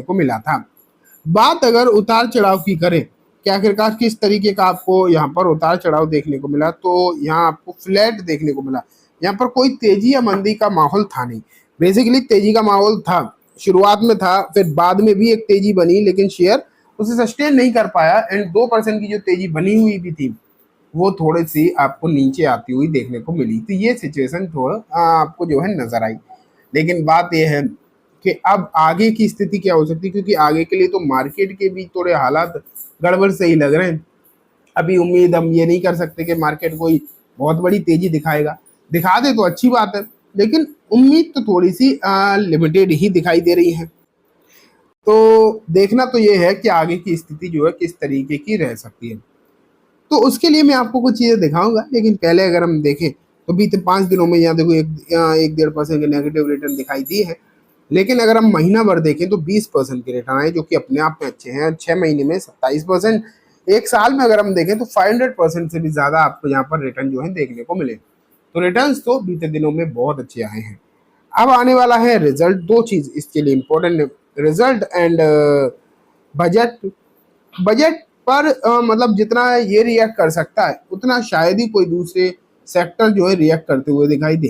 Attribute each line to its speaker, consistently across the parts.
Speaker 1: को मिला था। बात अगर उतार चढ़ाव की करें कि आखिरकार किस तरीके का आपको यहाँ पर उतार चढ़ाव देखने को मिला, तो यहाँ आपको फ्लैट देखने को मिला। यहाँ पर कोई तेजी या मंदी का माहौल था नहीं। बेसिकली तेजी का माहौल था, शुरुआत में था, फिर बाद में भी एक तेजी बनी, लेकिन शेयर उसे सस्टेन नहीं कर पाया एंड 2% की जो तेजी बनी हुई भी थी वो थोड़ी सी आपको नीचे आती हुई देखने को मिली। तो ये सिचुएशन थोड़ा आपको जो है नजर आई। लेकिन बात यह है कि अब आगे की स्थिति क्या हो सकती है, क्योंकि आगे के लिए तो मार्केट के भी थोड़े हालात गड़बड़ से ही लग रहे हैं। अभी उम्मीद हम ये नहीं कर सकते कि मार्केट कोई बहुत बड़ी तेजी दिखाएगा, दिखा दे तो अच्छी बात है, लेकिन उम्मीद तो थोड़ी सी लिमिटेड ही दिखाई दे रही है। तो देखना तो ये है कि आगे की स्थिति जो है किस तरीके की रह सकती है। तो उसके लिए मैं आपको कुछ चीज़ें दिखाऊंगा, लेकिन पहले अगर हम देखें तो बीते 5 दिनों में यहाँ देखो एक 1.5% के नेगेटिव रिटर्न दिखाई दिए है। लेकिन अगर हम महीना भर देखें तो 20% के रिटर्न आए, जो कि अपने आप में अच्छे हैं। 6 महीने में 27%, एक साल में अगर हम देखें तो 500% से भी ज़्यादा आपको यहाँ पर रिटर्न जो है देखने को मिले। तो रिटर्न्स तो बीते दिनों में बहुत अच्छे आए हैं। अब आने वाला है रिजल्ट। दो चीज़ इसके लिए इम्पोर्टेंट है, रिजल्ट एंड बजट। बजट पर मतलब जितना ये रिएक्ट कर सकता है उतना शायद ही कोई दूसरे सेक्टर जो है रिएक्ट करते हुए दिखाई दे,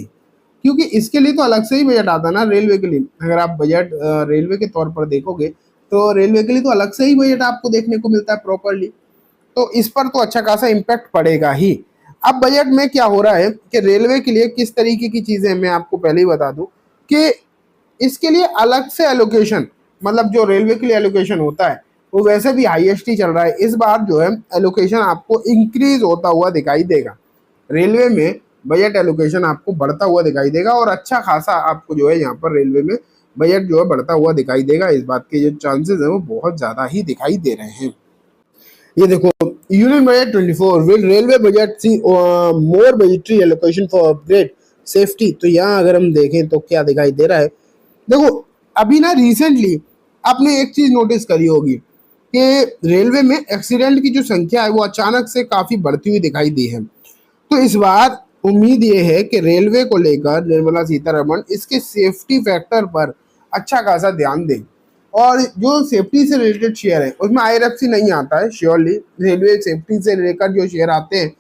Speaker 1: क्योंकि इसके लिए तो अलग से ही बजट आता है ना रेलवे के लिए। अगर आप बजट रेलवे के तौर पर देखोगे तो रेलवे के लिए तो अलग से ही बजट आपको देखने को मिलता है प्रॉपरली। तो इस पर तो अच्छा खासा इम्पैक्ट पड़ेगा ही। अब बजट में क्या हो रहा है कि रेलवे के लिए किस तरीके की चीज़ें, मैं आपको पहले ही बता दूं कि इसके लिए अलग से एलोकेशन, मतलब जो रेलवे के लिए एलोकेशन होता है वो वैसे भी हाईएस्ट ही चल रहा है। इस बार जो है एलोकेशन आपको इंक्रीज होता हुआ दिखाई देगा। रेलवे में बजट एलोकेशन आपको बढ़ता हुआ दिखाई देगा और अच्छा खासा आपको जो है यहाँ पर रेलवे में बजट जो है बढ़ता हुआ दिखाई देगा। इस बात के जो चांसेस हैं वो बहुत ज़्यादा ही दिखाई दे रहे हैं। ये देखो, union budget 24 will railway budget see more budgetary allocation for upgrade safety. तो यहाँ अगर हम देखें तो क्या दिखाई दे रहा है, देखो अभी ना रिसेंटली आपने एक चीज नोटिस करी होगी कि रेलवे में एक्सीडेंट की जो संख्या है वो अचानक से काफी बढ़ती हुई दिखाई दी है। तो इस बार उम्मीद ये है कि रेलवे को लेकर निर्मला सीतारमण इसके सेफ्टी फैक्टर पर अच्छा खासा ध्यान दें। और जो सेफ्टी से रिलेटेड शेयर है उसमें आईआरएफसी नहीं आता है श्योरली। रेलवे सेफ्टी से लेकर जो शेयर आते हैं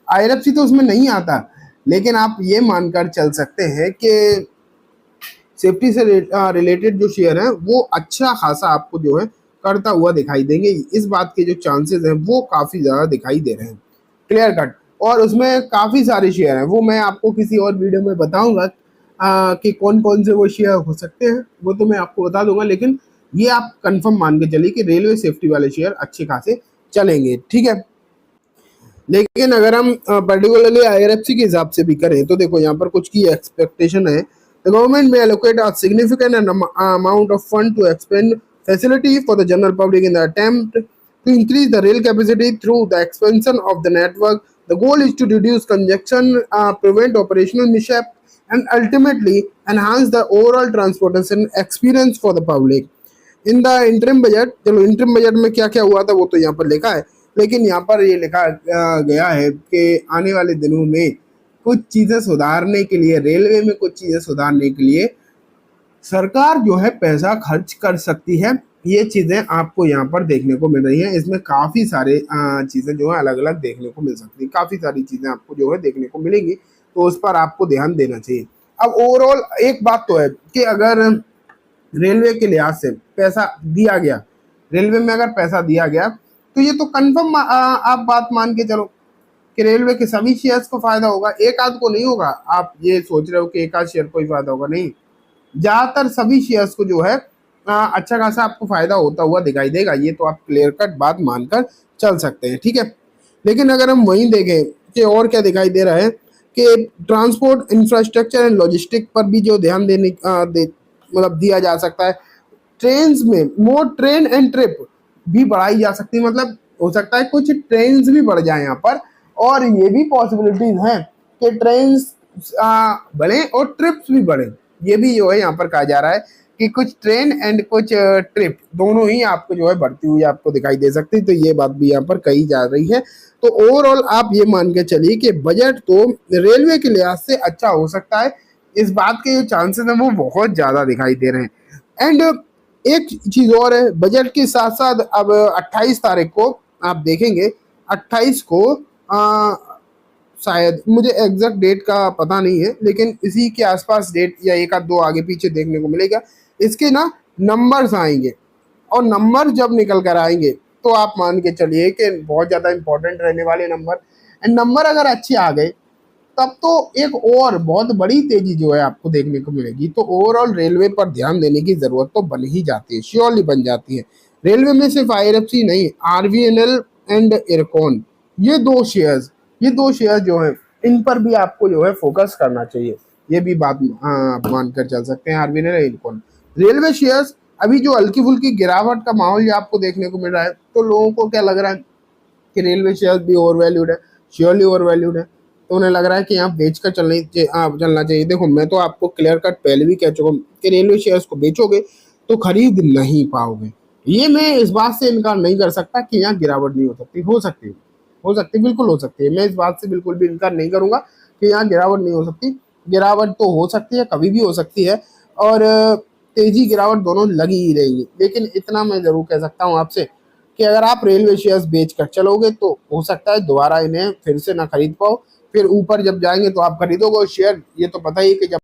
Speaker 1: आईआरएफसी तो उसमें नहीं आता, लेकिन आप ये मानकर चल सकते हैं कि सेफ्टी से रिलेटेड जो शेयर है वो अच्छा खासा आपको जो है करता हुआ दिखाई देंगे। इस बात के जो चांसेस हैं वो काफ़ी ज़्यादा दिखाई दे रहे हैं, क्लियर कट। और उसमें काफ़ी सारे शेयर हैं, वो मैं आपको किसी और वीडियो में बताऊंगा कि कौन कौन से वो शेयर हो सकते हैं, वो तो मैं आपको बता दूंगा। लेकिन ये आप कंफर्म मान के चलिए कि रेलवे सेफ्टी वाले शेयर अच्छे खासे चलेंगे, ठीक है। लेकिन अगर हम पर्टिकुलरली आईआरएफसी के हिसाब से भी करें तो देखो यहाँ पर कुछ की एक्सपेक्टेशन है। द गवर्नमेंट में allocate a significant amount of fund to expand facility for the general public in the attempt to increase the rail capacity through the expansion of the network. The goal is to reduce congestion, prevent operational mishap, and ultimately enhance the overall transportation experience for the public. In the interim budget, चलो interim budget में क्या क्या हुआ था वो तो यहाँ पर लिखा है, लेकिन यहाँ पर ये लिखा गया है कि आने वाले दिनों में कुछ चीज़ें सुधारने के लिए, रेलवे में कुछ चीज़ें सुधारने के लिए सरकार जो है पैसा खर्च कर सकती है। ये चीज़ें आपको यहाँ पर देखने को मिल रही हैं। इसमें काफ़ी सारे चीज़ें जो है अलग अलग देखने को मिल सकती हैं, काफ़ी सारी चीज़ें आपको जो है देखने को मिलेंगी, तो उस पर आपको ध्यान देना चाहिए। अब ओवरऑल एक बात तो है कि अगर रेलवे के लिहाज से पैसा दिया गया, रेलवे में अगर पैसा दिया गया तो ये तो कंफर्म आप बात मान के चलो कि रेलवे के सभी शेयर्स को फायदा होगा, एक आध को नहीं होगा। आप ये सोच रहे हो कि एक आध शेयर को ही फायदा होगा, नहीं, ज्यादातर सभी शेयर्स को जो है अच्छा खासा आपको फायदा होता हुआ दिखाई देगा। ये तो आप क्लियर कट बात मानकर चल सकते हैं, ठीक है। लेकिन अगर हम वहीं देखें कि और क्या दिखाई दे रहा है कि ट्रांसपोर्ट इंफ्रास्ट्रक्चर एंड लॉजिस्टिक पर भी जो ध्यान मतलब दिया जा सकता है। ट्रेन में मोर ट्रेन एंड ट्रिप भी बढ़ाई जा सकती है, मतलब हो सकता है कुछ ट्रेन भी बढ़ जाए यहाँ पर, और ये भी पॉसिबिलिटीज हैं कि ट्रेन बढ़े और ट्रिप्स भी बढ़े। ये भी जो है यहाँ पर कहा जा रहा है कि कुछ ट्रेन एंड कुछ ट्रिप दोनों ही आपको जो है बढ़ती हुई आपको दिखाई दे सकती है। तो ये बात भी यहाँ पर कही जा रही है। तो ओवरऑल आप ये मान के चलिए कि बजट तो रेलवे के लिहाज से अच्छा हो सकता है। इस बात के जो चांसेस हैं वो बहुत ज़्यादा दिखाई दे रहे हैं। एंड एक चीज और है, बजट के साथ साथ अब 28 तारीख को आप देखेंगे, 28 को आ, शायद मुझे एग्जैक्ट डेट का पता नहीं है, लेकिन इसी के आसपास डेट या एक आध दो आगे पीछे देखने को मिलेगा। इसके ना नंबर्स आएंगे, और नंबर जब निकल कर आएंगे तो आप मान के चलिए कि बहुत ज़्यादा इंपॉर्टेंट रहने वाले नंबर। एंड नंबर अगर अच्छे आ गए तब तो एक और बहुत बड़ी तेजी जो है आपको देखने को मिलेगी। तो ओवरऑल रेलवे पर ध्यान देने की जरूरत तो बन ही जाती है, श्योरली बन जाती है। रेलवे में सिर्फ IRFC नहीं, RVNL एंड इरकॉन, ये दो शेयर्स ये दो शेयर जो है, इन पर भी आपको जो है फोकस करना चाहिए। ये भी बात आप मानकर चल सकते हैं, RVNL और इरकॉन। रेलवे शेयर्स अभी जो हल्की फुल्की गिरावट का माहौल जो आपको देखने को मिल रहा है, तो लोगों को क्या लग रहा है कि रेलवे शेयर भी ओवर वैल्यूड है, श्योरली ओवर वैल्यूड है। तो उन्हें लग रहा है कि यहाँ बेच कर चलना चाहिए। देखो, मैं तो आपको क्लियर कट पहले भी कह चुका हूँ कि रेलवे शेयर्स को बेचोगे तो खरीद नहीं पाओगे। ये मैं इस बात से इनकार नहीं कर सकता कि यहाँ गिरावट नहीं हो सकती, हो सकती बिल्कुल हो सकती है। मैं इस बात से बिल्कुल भी इनकार नहीं करूंगा कि यहाँ गिरावट नहीं हो सकती। गिरावट तो हो सकती है, कभी भी हो सकती है, और तेजी गिरावट दोनों लगी ही रहेगी। लेकिन इतना मैं जरूर कह सकता हूँ आपसे कि अगर आप रेलवे शेयर्स बेच कर चलोगे तो हो सकता है दोबारा इन्हें फिर से ना खरीद पाओ। फिर ऊपर जब जाएंगे तो आप खरीदोगे शेयर, ये तो पता ही है कि जब